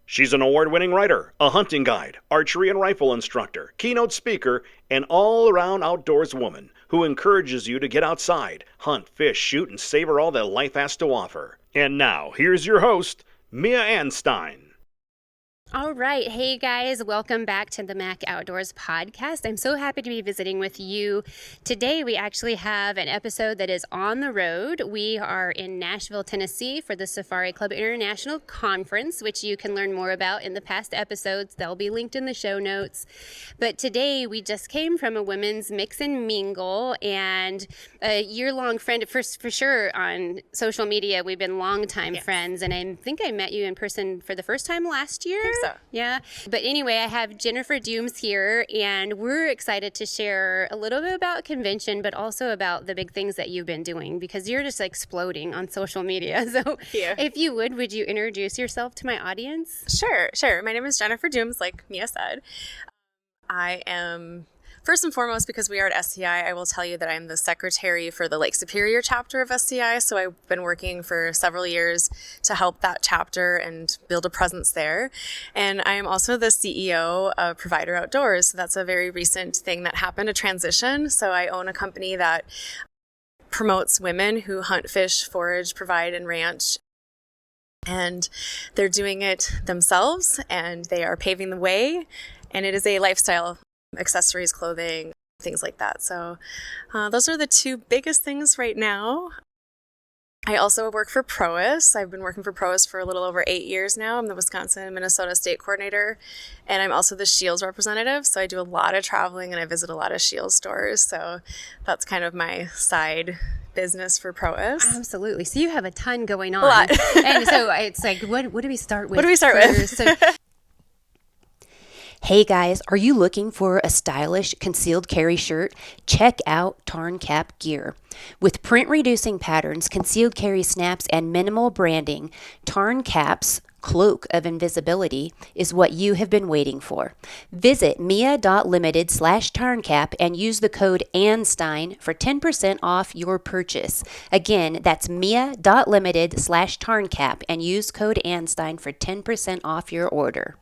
She's an award-winning writer, a hunting guide, archery and rifle instructor, keynote speaker, and all-around outdoors woman who encourages you to get outside, hunt, fish, shoot, and savor all that life has to offer. And now, here's your host, Mia Anstine. All right. Hey, guys. Welcome back to the Mac Outdoors podcast. I'm so happy to be visiting with you. Today, we actually have an episode that is on the road. We are in Nashville, Tennessee for the Safari Club International Conference, which you can learn more about in the past episodes. They'll be linked in the show notes. But today, we just came from a women's mix and mingle, and a year-long friend, for sure, on social media. We've been longtime friends, and I think I met you in person for the first time last year. So. Yeah. But anyway, I have Jennifer Dums here, and we're excited to share a little bit about convention, but also about the big things that you've been doing, because you're just exploding on social media. So if you would you introduce yourself to my audience? Sure. My name is Jennifer Dums, like Mia said. I am... First and foremost, because we are at SCI, I will tell you that I'm the secretary for the Lake Superior chapter of SCI. So I've been working for several years to help that chapter and build a presence there. And I am also the CEO of Provider Outdoors. So that's a very recent thing that happened, a transition. So I own a company that promotes women who hunt, fish, forage, provide, and ranch. And they're doing it themselves, and they are paving the way. And it is a lifestyle, accessories, clothing, things like that. So those are the two biggest things right now. I also work for Prois. I've been working for Prois for a little over 8 years now. I'm the Wisconsin-Minnesota state coordinator, and I'm also the Scheels representative. So I do a lot of traveling, and I visit a lot of Scheels stores. So that's kind of my side business for Prois. Absolutely. So you have a ton going on. A lot. And so it's like, what do we start with? What do we start with? So, Hey guys, are you looking for a stylish concealed carry shirt? Check out Tarn Cap Gear. With print reducing patterns, concealed carry snaps, and minimal branding, Tarn Cap's cloak of invisibility is what you have been waiting for. Visit mia.limited/tarncap and use the code Anstine for 10% off your purchase. Again, that's mia.limited/tarncap and use code Anstine for 10% off your order.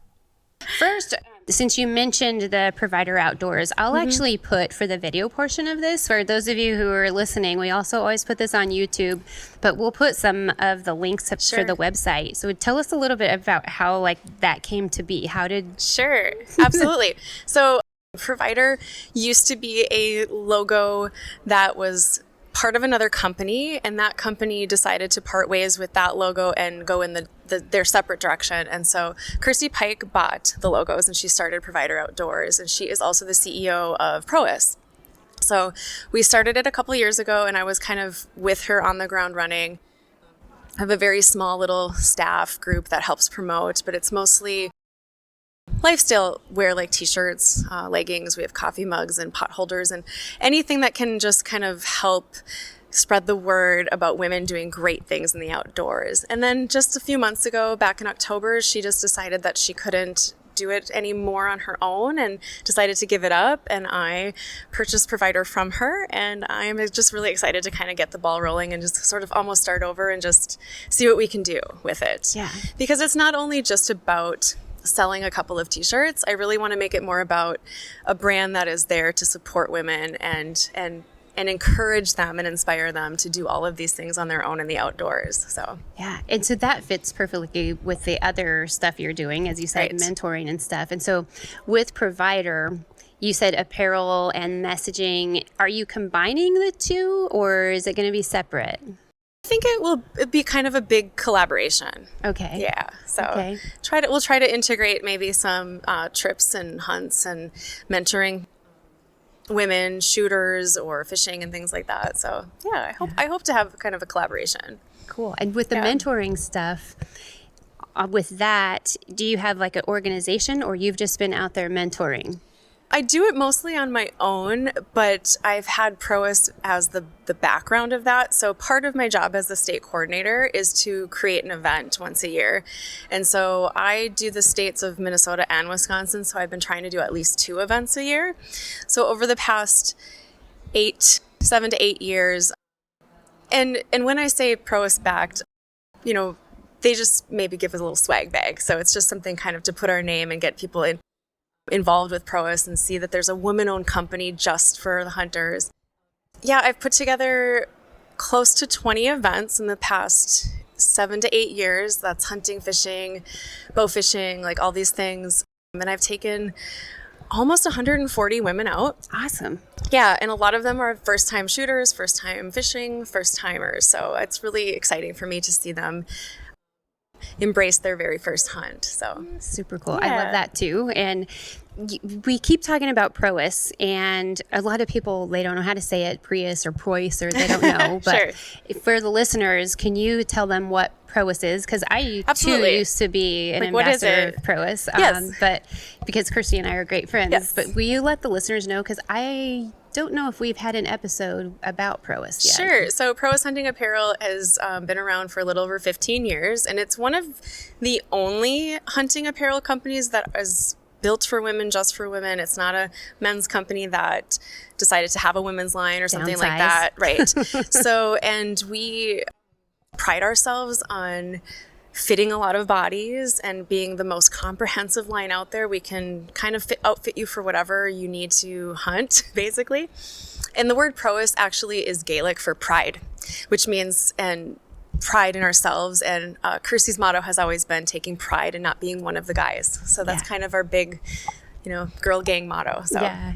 first, since you mentioned the Provider Outdoors, I'll actually put, for the video portion of this, for those of you who are listening, we also always put this on YouTube, but we'll put some of the links up for the website. So tell us a little bit about how that came to be. How did... Sure, absolutely. So Provider used to be a logo that was part of another company, and that company decided to part ways with that logo and go in their separate direction. And so Kirsty Pike bought the logos, and she started Provider Outdoors, and she is also the CEO of Prois. So we started it a couple of years ago, and I was kind of with her on the ground running. I have a very small little staff group that helps promote, but it's mostly lifestyle wear, like t-shirts, leggings. We have coffee mugs and pot holders and anything that can just kind of help spread the word about women doing great things in the outdoors. And then just a few months ago, back in October, she just decided that she couldn't do it anymore on her own and decided to give it up. And I purchased Provider from her, and I'm just really excited to kind of get the ball rolling and just sort of almost start over and just see what we can do with it. Yeah. Because it's not only just about selling a couple of t-shirts. I really want to make it more about a brand that is there to support women and encourage them and inspire them to do all of these things on their own in the outdoors. So yeah, and so that fits perfectly with the other stuff you're doing, as you said, mentoring and stuff. And so with Provider, you said apparel and messaging. Are you combining the two, or is it going to be separate? I think it will be kind of a big collaboration. Okay. Yeah. So we'll try to integrate maybe some trips and hunts and mentoring women, shooters or fishing and things like that. So yeah, I hope to have kind of a collaboration. Cool. And with the mentoring stuff, with that, do you have like an organization, or you've just been out there mentoring? I do it mostly on my own, but I've had Prois as the background of that. So part of my job as the state coordinator is to create an event once a year. And so I do the states of Minnesota and Wisconsin. So I've been trying to do at least 2 events a year. So over the past 7 to 8 years, and when I say Prois backed, they just maybe give us a little swag bag. So it's just something kind of to put our name and get people involved with Prois and see that there's a woman-owned company just for the hunters. Yeah, I've put together close to 20 events in the past 7 to 8 years. That's hunting, fishing, bow fishing, like all these things. And I've taken almost 140 women out. Awesome. Yeah, and a lot of them are first-time shooters, first-time fishing, first-timers. So it's really exciting for me to see them embrace their very first hunt. So super cool. Yeah. I love that too. And we keep talking about Prois, and a lot of people, they don't know how to say it, Prius or Prois, or they don't know. But Sure. For the listeners, can you tell them what Prois is? Because I too used to be an ambassador of Prois. Yes. But because Kirsty and I are great friends. Yes. But will you let the listeners know? Because I don't know if we've had an episode about Prois yet. Sure. So Prois Hunting Apparel has been around for a little over 15 years, and it's one of the only hunting apparel companies that is built for women, just for women. It's not a men's company that decided to have a women's line or something like that. Right. So, and we pride ourselves on fitting a lot of bodies and being the most comprehensive line out there. We can kind of outfit you for whatever you need to hunt, basically. And the word Prois actually is Gaelic for pride, which means pride in ourselves. And Kirsty's motto has always been taking pride in not being one of the guys. So that's kind of our big, girl gang motto. So yeah.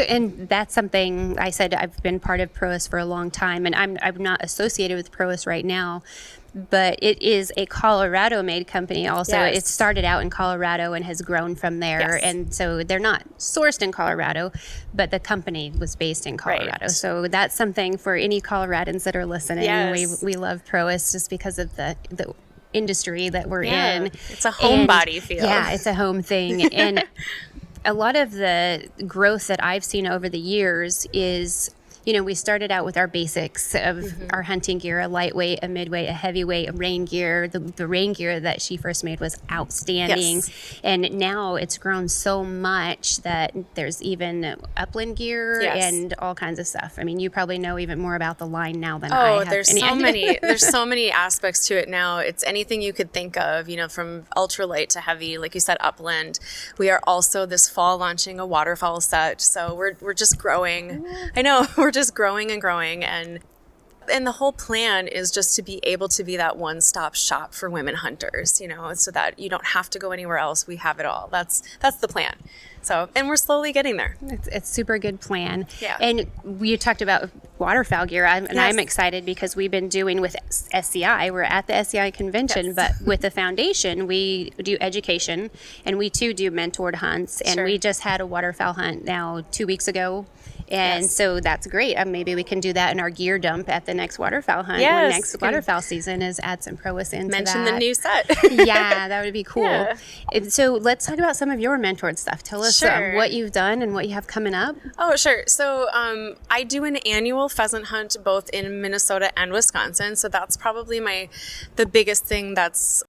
And that's something I said. I've been part of Prois for a long time, and I'm not associated with Prois right now. But it is a Colorado-made company also. Yes. It started out in Colorado and has grown from there. Yes. And so they're not sourced in Colorado, but the company was based in Colorado. Right. So that's something for any Coloradans that are listening. Yes. We love Prois just because of the industry that we're in. It's a homebody feel. Yeah, it's a home thing. And a lot of the growth that I've seen over the years is, we started out with our basics of our hunting gear, a lightweight, a midweight, a heavyweight, a rain gear. The rain gear that she first made was outstanding. Yes. And now it's grown so much that there's even upland gear and all kinds of stuff. I mean, you probably know even more about the line now than I have. There's so many aspects to it now. It's anything you could think of, from ultralight to heavy, like you said, upland. We are also this fall launching a waterfowl set. So we're just growing. I know, we're just growing and growing, and the whole plan is just to be able to be that one-stop shop for women hunters, so that you don't have to go anywhere else. We have it all. That's the plan. So, and we're slowly getting there. It's super good plan. Yeah. And we talked about waterfowl gear, and I'm excited because we've been doing with SCI. We're at the SCI convention, but with the foundation, we do education, and we too do mentored hunts. And we just had a waterfowl hunt now 2 weeks ago. And so that's great. Maybe we can do that in our gear dump at the next waterfowl hunt. Yes. When next waterfowl season is, add some Prois into Mention that. the new set. Yeah, that would be cool. Yeah. And so let's talk about some of your mentored stuff. Tell us what you've done and what you have coming up. Oh, sure. So I do an annual pheasant hunt both in Minnesota and Wisconsin. So that's probably the biggest thing that's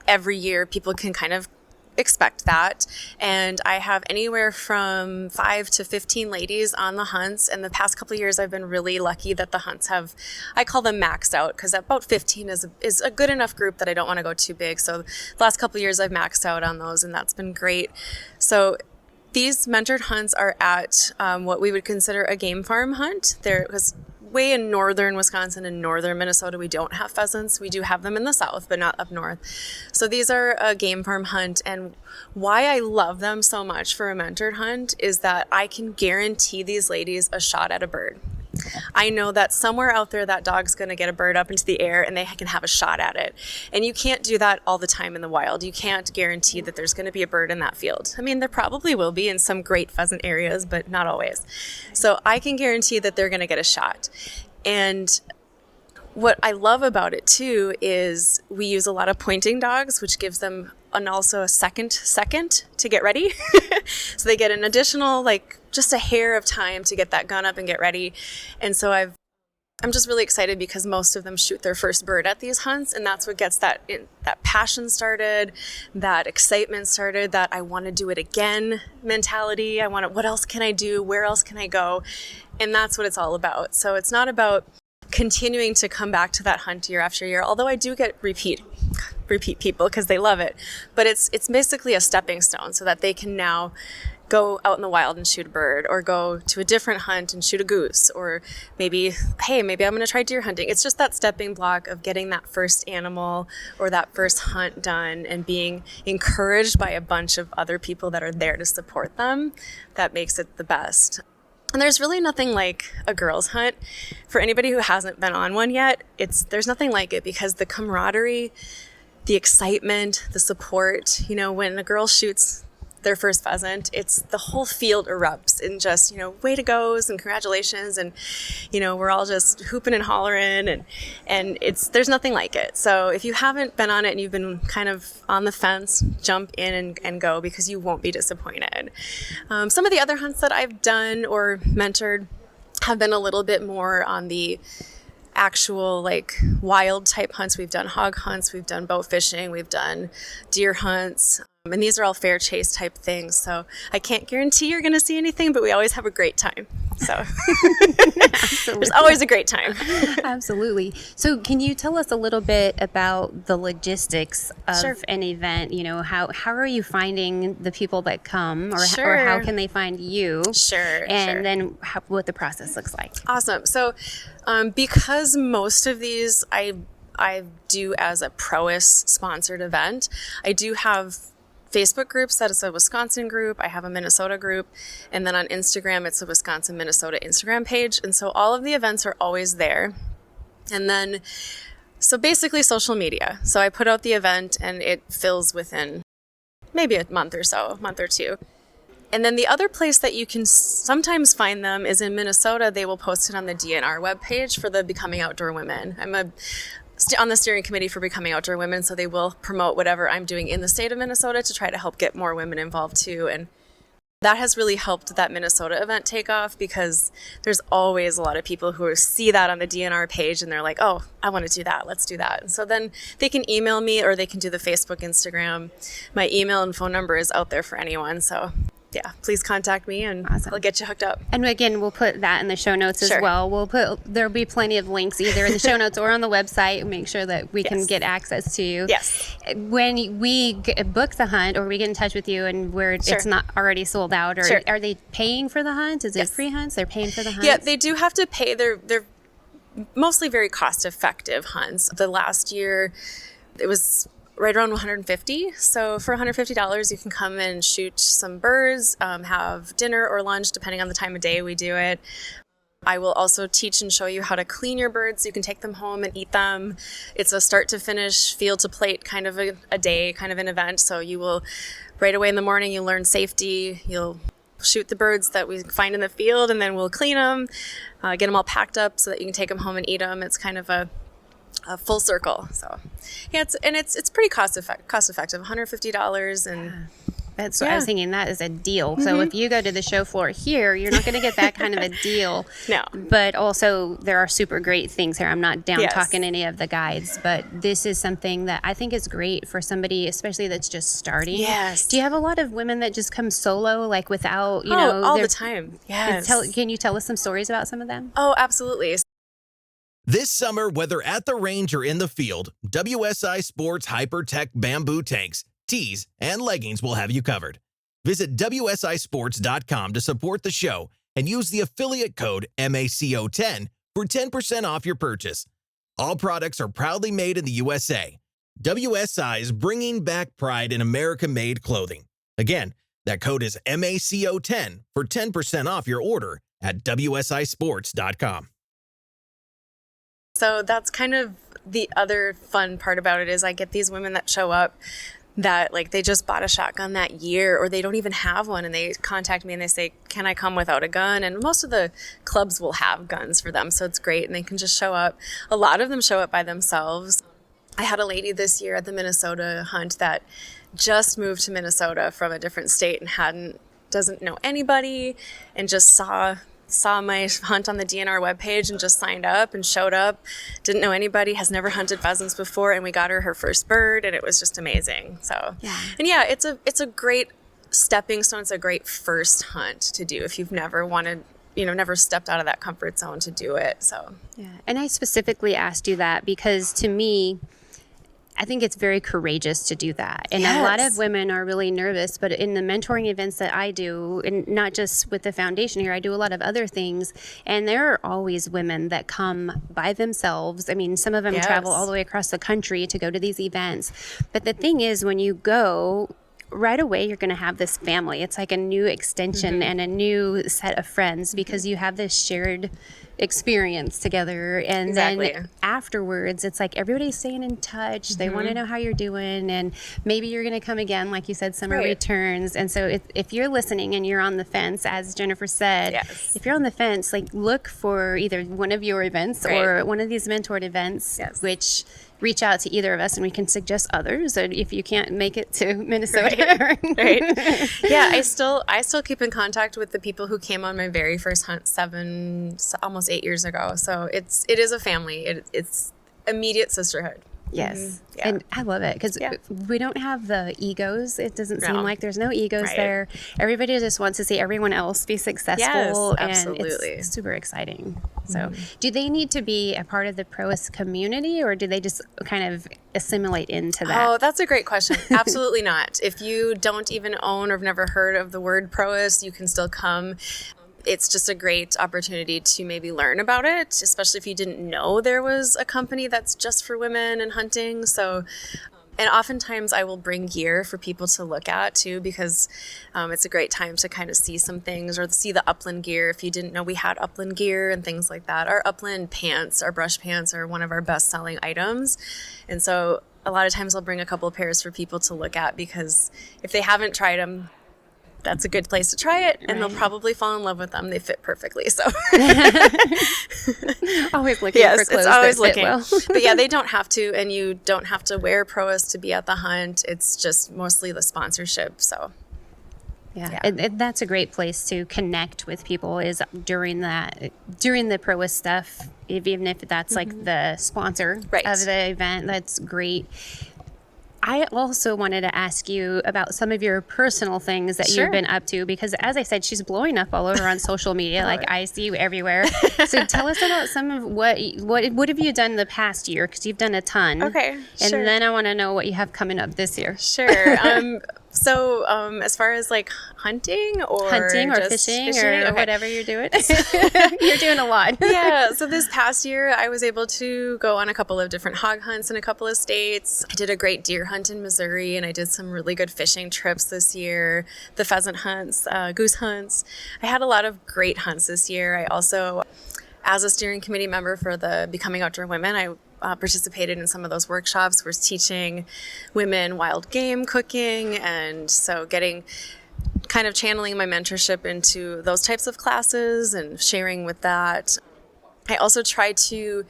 every year people can kind of expect that. And I have anywhere from 5 to 15 ladies on the hunts. And the past couple of years, I've been really lucky that the hunts have, I call them maxed out, because about 15 is a good enough group that I don't want to go too big. So the last couple of years, I've maxed out on those, and that's been great. So these mentored hunts are at what we would consider a game farm hunt. Because way in northern Wisconsin and northern Minnesota, we don't have pheasants. We do have them in the south, but not up north. So these are a game farm hunt. And why I love them so much for a mentored hunt is that I can guarantee these ladies a shot at a bird. I know that somewhere out there that dog's going to get a bird up into the air and they can have a shot at it. And you can't do that all the time in the wild. You can't guarantee that there's going to be a bird in that field. I mean, there probably will be in some great pheasant areas, but not always. So I can guarantee that they're going to get a shot. And what I love about it too is we use a lot of pointing dogs, which gives them also a second to get ready. So they get an additional, just a hair of time to get that gun up and get ready. And so I'm just really excited because most of them shoot their first bird at these hunts, and that's what gets that passion started, that excitement started, that I want to do it again mentality. What else can I do? Where else can I go? And that's what it's all about. So it's not about continuing to come back to that hunt year after year, although I do get repeat repeat people because they love it. But it's basically a stepping stone so that they can now go out in the wild and shoot a bird, or go to a different hunt and shoot a goose, or maybe I'm going to try deer hunting. It's just that stepping block of getting that first animal or that first hunt done and being encouraged by a bunch of other people that are there to support them. That makes it the best. And there's really nothing like a girls' hunt. For anybody who hasn't been on one yet, there's nothing like it, because the camaraderie, the excitement, the support, when a girl shoots their first pheasant, it's the whole field erupts in just, way to goes and congratulations. And, we're all just hooping and hollering, and there's nothing like it. So if you haven't been on it and you've been kind of on the fence, jump in and go, because you won't be disappointed. Some of the other hunts that I've done or mentored have been a little bit more on the actual wild type hunts. We've done hog hunts, we've done bow fishing, we've done deer hunts. And these are all fair chase type things. So I can't guarantee you're going to see anything, but we always have a great time. So there's always a great time. Absolutely. So can you tell us a little bit about the logistics of Sure. an event? How are you finding the people that come, or Sure. how can they find you? Sure. And then what the process looks like. Awesome. So because most of these I do as a Prois sponsored event, I do have Facebook groups. That is a Wisconsin group. I have a Minnesota group. And then on Instagram, it's a Wisconsin, Minnesota Instagram page. And so all of the events are always there. And then, so basically social media. So I put out the event and it fills within maybe a month or two. And then the other place that you can sometimes find them is in Minnesota. They will post it on the DNR webpage for the Becoming Outdoor Women. I'm on the steering committee for Becoming Outdoor Women, so they will promote whatever I'm doing in the state of Minnesota to try to help get more women involved too. And that has really helped that Minnesota event take off, because there's always a lot of people who see that on the DNR page and they're like, oh, I want to do that. Let's do that. And so then they can email me, or they can do the Facebook, Instagram. My email and phone number is out there for anyone. So yeah, please contact me and Awesome. I'll get you hooked up. And again, we'll put that in the show notes as Sure. well. There'll be plenty of links either in the show notes or on the website. Make sure that we can Yes. get access to you. Yes. When we book the hunt, or we get in touch with you and Sure. it's not already sold out, or Sure. are they paying for the hunt? Is it Yes. free hunts? They're paying for the hunts? Yeah, they do have to pay. They're mostly very cost-effective hunts. The last year, it was right around $150. So for $150, you can come and shoot some birds, have dinner or lunch, depending on the time of day we do it. I will also teach and show you how to clean your birds so you can take them home and eat them. It's a start to finish, field to plate kind of a day, kind of an event. So you will, right away in the morning, you'll learn safety. You'll shoot the birds that we find in the field, and then we'll clean them, get them all packed up so that you can take them home and eat them. It's kind of a full circle. So yeah, it's pretty cost effective, $150. And That's what I was thinking. That is a deal. So if you go to the show floor here, you're not going to get that kind of a deal. No. But also, there are super great things here. I'm not down Yes. talking any of the guides, but this is something that I think is great for somebody, especially that's just starting. Yes. Do you have a lot of women that just come solo, like without, all their- the time. Yes. Can you tell us some stories about some of them? Oh, absolutely. This summer, whether at the range or in the field, WSI Sports Hypertech Bamboo Tanks, tees, and leggings will have you covered. Visit WSISports.com to support the show and use the affiliate code MACO10 for 10% off your purchase. All products are proudly made in the USA. WSI is bringing back pride in American-made clothing. Again, that code is MACO10 for 10% off your order at WSISports.com. So that's kind of the other fun part about it is I get these women that show up that like they just bought a shotgun that year, or they don't even have one, and they contact me and they say, can I come without a gun? And most of the clubs will have guns for them, so it's great, and they can just show up. A lot of them show up by themselves. I had a lady this year at the Minnesota hunt that just moved to Minnesota from a different state and doesn't know anybody, and just saw my hunt on the DNR webpage and just signed up and showed up. Didn't know anybody, has never hunted pheasants before, and we got her first bird, and it was just amazing. So, it's a great stepping stone. It's a great first hunt to do if you've never never stepped out of that comfort zone to do it. So, Yeah. And I specifically asked you that because to me, I think it's very courageous to do that. And a lot of women are really nervous, but in the mentoring events that I do, and not just with the foundation here, I do a lot of other things. And there are always women that come by themselves. I mean, some of them travel all the way across the country to go to these events. But the thing is, when you go, right away, you're going to have this family. It's like a new extension and a new set of friends because you have this shared experience together. And then afterwards, it's like everybody's staying in touch. They want to know how you're doing. And maybe you're going to come again, like you said, summer returns. And so if you're listening and you're on the fence, as Jennifer said, if you're on the fence, like look for either one of your events or one of these mentored events, which reach out to either of us and we can suggest others, or if you can't make it to Minnesota. Yeah, I still keep in contact with the people who came on my very first hunt almost 8 years ago. So it is a family. It's immediate sisterhood. Yes. And I love it because we don't have the egos. It doesn't seem like there's no egos there. Everybody just wants to see everyone else be successful. Absolutely. And it's super exciting. So do they need to be a part of the Prois community, or do they just kind of assimilate into that? Oh, that's a great question. Absolutely not. If you don't even own or have never heard of the word Prois, you can still come. It's just a great opportunity to maybe learn about it, especially if you didn't know there was a company that's just for women and hunting. So, and oftentimes I will bring gear for people to look at too, because it's a great time to kind of see some things or see the upland gear. If you didn't know we had upland gear and things like that. Our upland pants, our brush pants are one of our best selling items. And so a lot of times I'll bring a couple of pairs for people to look at, because if they haven't tried them, that's a good place to try it, and they'll probably fall in love with them. They fit perfectly. So always looking for clothes. It's always that fit looking. well. But yeah, they don't have to, and you don't have to wear Prois to be at the hunt. It's just mostly the sponsorship. So and that's a great place to connect with people, is during the Prois stuff, even if that's like the sponsor of the event. That's great. I also wanted to ask you about some of your personal things that you've been up to, because as I said, she's blowing up all over on social media. Like I see you everywhere. So tell us about some of what have you done the past year? Because you've done a ton. Okay, and then I want to know what you have coming up this year. Sure. So as far as like hunting or fishing or whatever you're doing, you're doing a lot. Yeah. So this past year, I was able to go on a couple of different hog hunts in a couple of states. I did a great deer hunt in Missouri, and I did some really good fishing trips this year. The pheasant hunts, goose hunts. I had a lot of great hunts this year. I also, as a steering committee member for the Becoming Outdoor Women, I participated in some of those workshops. We're teaching women wild game cooking, and so channeling my mentorship into those types of classes and sharing with that. I also try to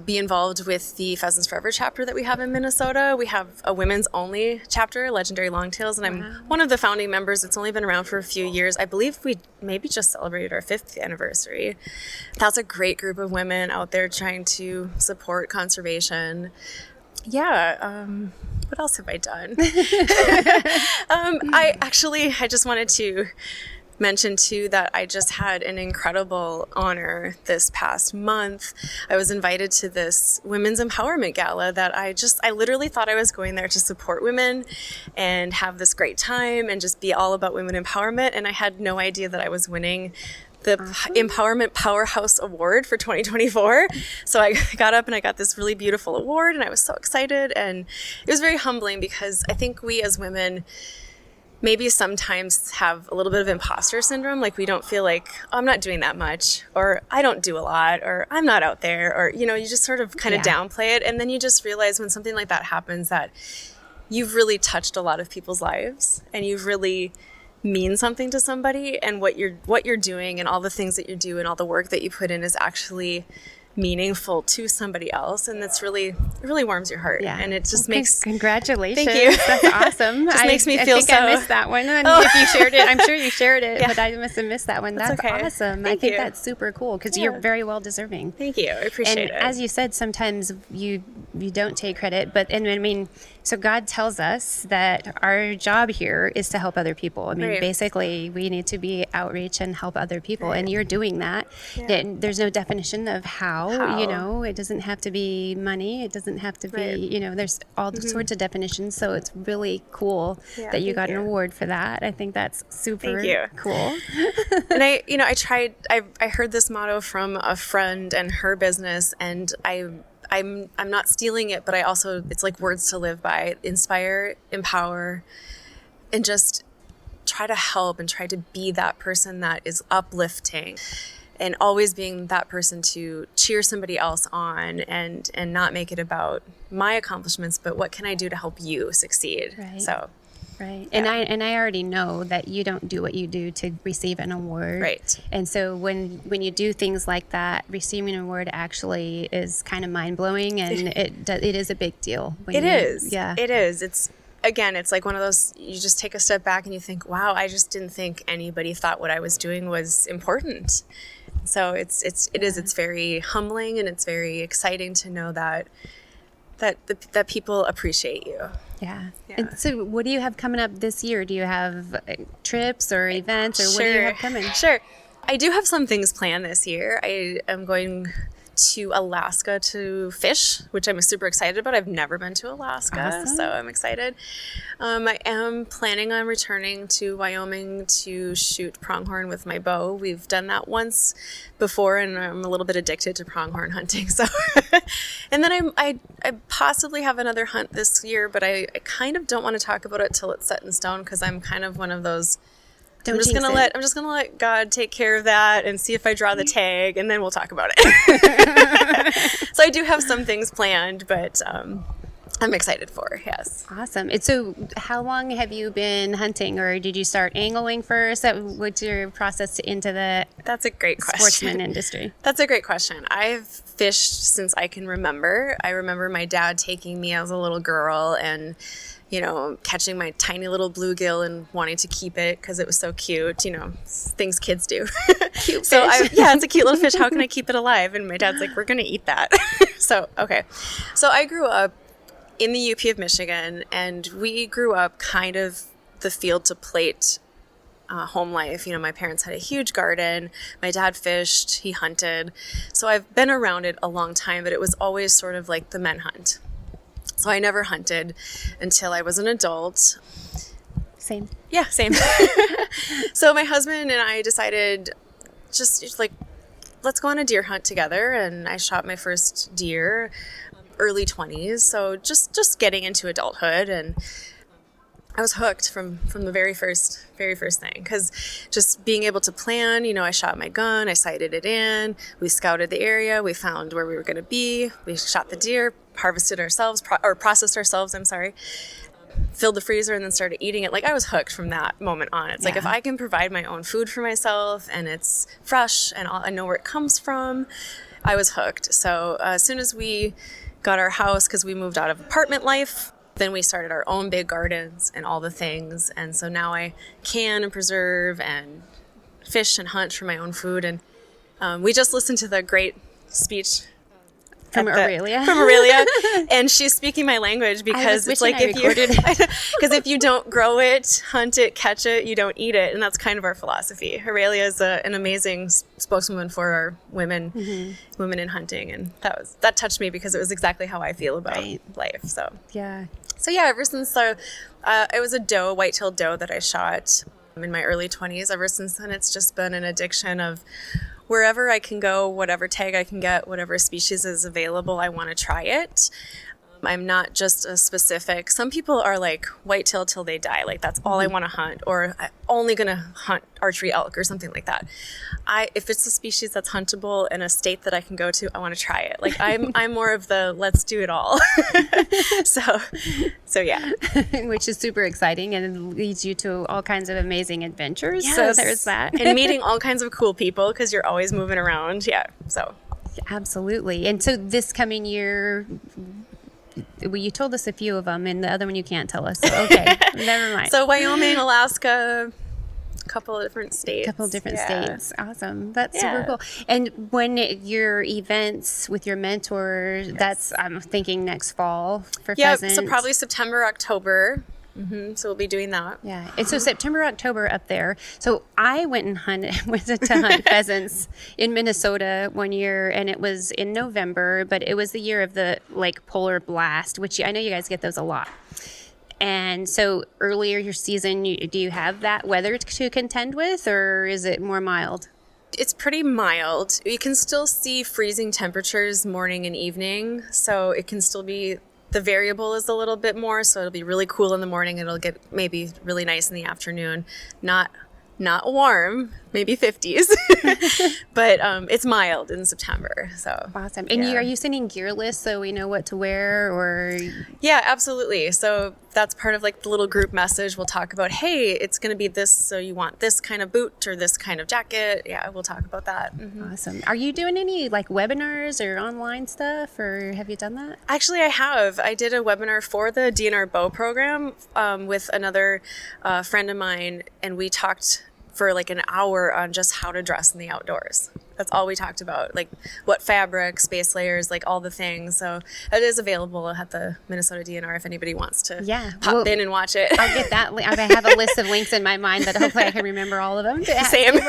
be involved with the Pheasants Forever chapter that we have in Minnesota. We have a women's only chapter, Legendary Longtails, and I'm one of the founding members. It's only been around for a few years. I believe we maybe just celebrated our 5th anniversary. That's a great group of women out there trying to support conservation. Yeah, what else have I done? I just wanted to mention too that I just had an incredible honor this past month. I was invited to this women's empowerment gala that I literally thought I was going there to support women and have this great time and just be all about women empowerment. And I had no idea that I was winning the Empowerment Powerhouse Award for 2024. So I got up and I got this really beautiful award, and I was so excited. And it was very humbling, because I think we as women maybe sometimes have a little bit of imposter syndrome. Like we don't feel like, oh, I'm not doing that much, or I don't do a lot, or I'm not out there, or, you just sort of kind of downplay it. And then you just realize when something like that happens that you've really touched a lot of people's lives, and you've really mean something to somebody, and what you're doing and all the things that you do and all the work that you put in is actually meaningful to somebody else, and it really warms your heart. And it just makes congratulations. Thank you. That's awesome. Just makes me feel I missed that one. And if you shared it, I'm sure you shared it, but I must have missed that one. That's okay. Awesome. Thank I think you. that's super cool, because you're very well deserving. Thank you. I appreciate it. And as you said, sometimes you you don't take credit. But, and I mean, so God tells us that our job here is to help other people. I mean, Right. basically, we need to be outreach and help other people. Right. And you're doing that. Yeah. And there's no definition of how, you know, it doesn't have to be money. It doesn't have to be, Right. you know, there's all sorts of definitions. So it's really cool Yeah, that you got thank an you. award for that. I think that's super Thank you. cool. And I heard this motto from a friend and her business, and I'm not stealing it, but it's like words to live by: inspire, empower, and just try to help and try to be that person that is uplifting, and always being that person to cheer somebody else on, and not make it about my accomplishments, but what can I do to help you succeed? Right. So. Right. Yeah. And I already know that you don't do what you do to receive an award. Right. And so when you do things like that, receiving an award actually is kind of mind-blowing, and it is a big deal. It is. Yeah. It is. It's like one of those, you just take a step back and you think, wow, I just didn't think anybody thought what I was doing was important. So it's very humbling, and it's very exciting to know that people appreciate you. Yeah. Yeah. And so what do you have coming up this year? Do you have trips or events, or what do you have coming? Sure. I do have some things planned this year. I am going to Alaska to fish, which I'm super excited about. I've never been to Alaska, Awesome. so I'm excited. I am planning on returning to Wyoming to shoot pronghorn with my bow. We've done that once before, and I'm a little bit addicted to pronghorn hunting. So, and then I possibly have another hunt this year, but I kind of don't want to talk about it till it's set in stone, because I'm kind of one of those. I'm just gonna let God take care of that and see if I draw the tag, and then we'll talk about it. So I do have some things planned, but I'm excited for. Yes. Awesome. And so how long have you been hunting, or did you start angling first? What's your process into the That's a great question. sportsman industry? That's a great question. I've fished since I can remember. I remember my dad taking me as a little girl and, catching my tiny little bluegill and wanting to keep it because it was so cute, things kids do. Cute So fish. it's a cute little fish. How can I keep it alive? And my dad's like, we're going to eat that. So, okay. So I grew up in the UP of Michigan, and we grew up kind of the field to plate home life. My parents had a huge garden. My dad fished, he hunted. So I've been around it a long time, but it was always sort of like the men hunt. So I never hunted until I was an adult. Same. Yeah, same. So my husband and I decided just like, let's go on a deer hunt together. And I shot my first deer early 20s. So just getting into adulthood, and I was hooked from the very first thing, because just being able to plan, I shot my gun, I sighted it in, we scouted the area, we found where we were going to be, we shot the deer, harvested ourselves, processed ourselves, filled the freezer, and then started eating it. Like, I was hooked from that moment on. It's like, if I can provide my own food for myself and it's fresh and I know where it comes from, I was hooked. So as soon as we got our house, because we moved out of apartment life, then we started our own big gardens and all the things. And so now I can and preserve and fish and hunt for my own food. And we just listened to the great speech From Aurelia. From Aurelia. And she's speaking my language, because it's like, if you don't grow it, hunt it, catch it, you don't eat it. And that's kind of our philosophy. Aurelia is an amazing spokeswoman for our women in hunting. And that touched me, because it was exactly how I feel about life. So yeah, ever since it was a white-tailed doe that I shot in my early 20s, ever since then, it's just been an addiction of wherever I can go, whatever tag I can get, whatever species is available, I want to try it. I'm not just a specific. Some people are like whitetail till they die. Like, that's all I want to hunt, or I'm only going to hunt archery elk or something like that. If it's a species that's huntable in a state that I can go to, I want to try it. Like, I'm more of the let's do it all. So yeah. Which is super exciting, and leads you to all kinds of amazing adventures. Yes. So there's that. And meeting all kinds of cool people, because you're always moving around. Yeah. So. Absolutely. And so this coming year, well, you told us a few of them, and the other one you can't tell us. So, okay, never mind. So Wyoming, Alaska, couple of different states. States. Awesome. That's Yeah. super cool. And when your events with your mentor, that's, I'm thinking next fall for Yeah, pheasants. so probably September, October. So we'll be doing that. Yeah. And so September, October up there. So I went and went to hunt pheasants in Minnesota one year, and it was in November, but it was the year of the like polar blast, which I know you guys get those a lot. And so earlier your season, do you have that weather to contend with, or is it more mild? It's pretty mild. You can still see freezing temperatures morning and evening, so it can still be, the variable is a little bit more, so it'll be really cool in the morning, and it'll get maybe really nice in the afternoon. Not warm, maybe 50s, but it's mild in September. So Awesome. And yeah. are you sending gear lists so we know what to wear, or? Yeah, absolutely. So that's part of like the little group message. We'll talk about, hey, it's going to be this, so you want this kind of boot or this kind of jacket. Yeah, we'll talk about that. Awesome. Are you doing any like webinars or online stuff, or have you done that? Actually, I have. I did a webinar for the DNR Bow program with another friend of mine, and we talked for like an hour on just how to dress in the outdoors. That's all we talked about, like what fabrics, base layers, like all the things. So it is available at the Minnesota DNR if anybody wants to pop in and watch it. I'll get that. I have a list of links in my mind that hopefully I can remember all of them. Same.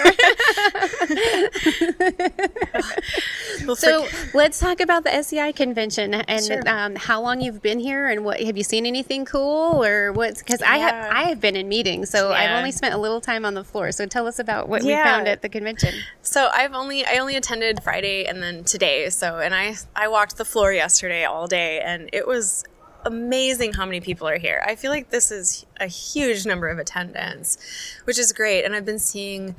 So let's talk about the SEI convention and Sure. How long you've been here, and what have you seen anything cool, or what? Because I have been in meetings, so I've only spent a little time on the floor. So tell us about what we found at the convention. So I only attended Friday and then today. So, and I walked the floor yesterday all day, and it was amazing how many people are here. I feel like this is a huge number of attendants, which is great. And I've been seeing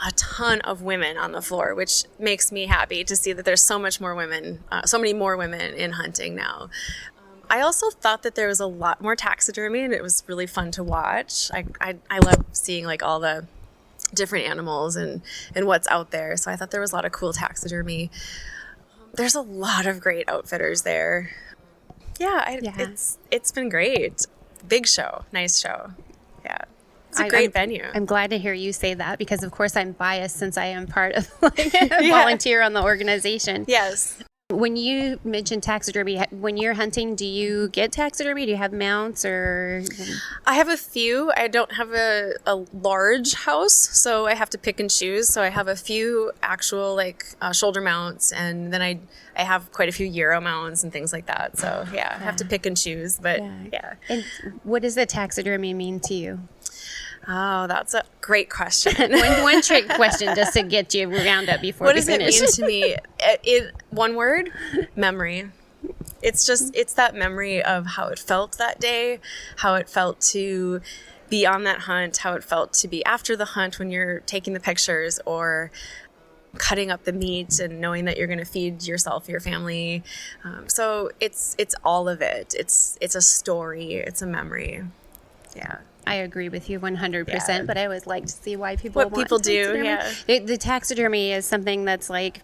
a ton of women on the floor, which makes me happy to see that there's so many more women in hunting now. I also thought that there was a lot more taxidermy, and it was really fun to watch. I love seeing like all the different animals and what's out there. So I thought there was a lot of cool taxidermy. There's a lot of great outfitters there. It's been great. Big show, nice show. Yeah. It's a great venue. I'm glad to hear you say that, because of course I'm biased since I am part of volunteer on the organization. Yes. When you mentioned taxidermy, when you're hunting, do you get taxidermy? Do you have mounts, or? I have a few. I don't have a large house, so I have to pick and choose. So I have a few actual like shoulder mounts, and then I have quite a few Euro mounts and things like that. So I have to pick and choose, but yeah. And what does the taxidermy mean to you? Oh, that's a great question. One trick question just to get you wound up before what we does finish. it mean to me? One word, memory. It's that memory of how it felt that day, how it felt to be on that hunt, how it felt to be after the hunt when you're taking the pictures or cutting up the meat and knowing that you're going to feed yourself, your family. So it's all of it. It's a story. It's a memory. Yeah. I agree with you 100%, Yeah. but I always like to see why people What want people do, taxidermy. The taxidermy is something that's like,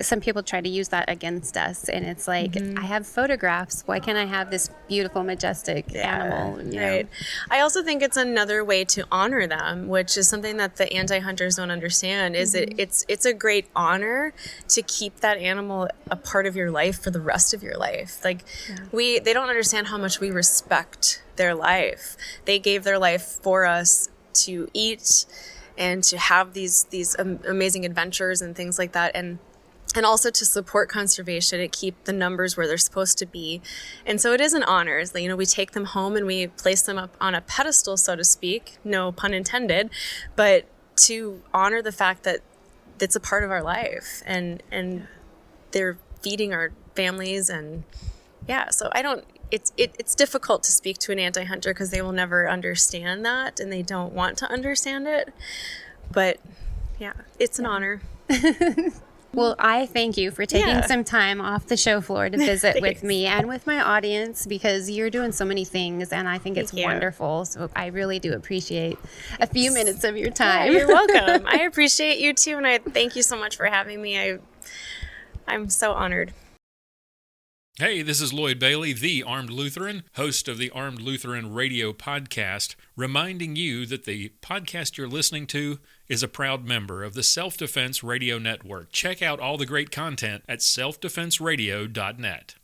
some people try to use that against us, and it's like, I have photographs. Why can't I have this beautiful, majestic animal? You know? Right. I also think it's another way to honor them, which is something that the anti-hunters don't understand. Is it's a great honor to keep that animal a part of your life for the rest of your life. Like they don't understand how much we respect their life. They gave their life for us to eat and to have these amazing adventures and things like that, and also to support conservation and keep the numbers where they're supposed to be. And so it is an honor. We take them home and we place them up on a pedestal, so to speak, no pun intended, but to honor the fact that it's a part of our life and they're feeding our families. And so it's difficult to speak to an anti-hunter because they will never understand that and they don't want to understand it. But it's an honor. Well, I thank you for taking some time off the show floor to visit with me and with my audience, because you're doing so many things, and I think it's wonderful. So I really do appreciate a few minutes of your time. Yeah, you're welcome. I appreciate you too, and I thank you so much for having me. I'm so honored. Hey, this is Lloyd Bailey, the Armed Lutheran, host of the Armed Lutheran Radio podcast, reminding you that the podcast you're listening to is a proud member of the Self-Defense Radio Network. Check out all the great content at selfdefenseradio.net.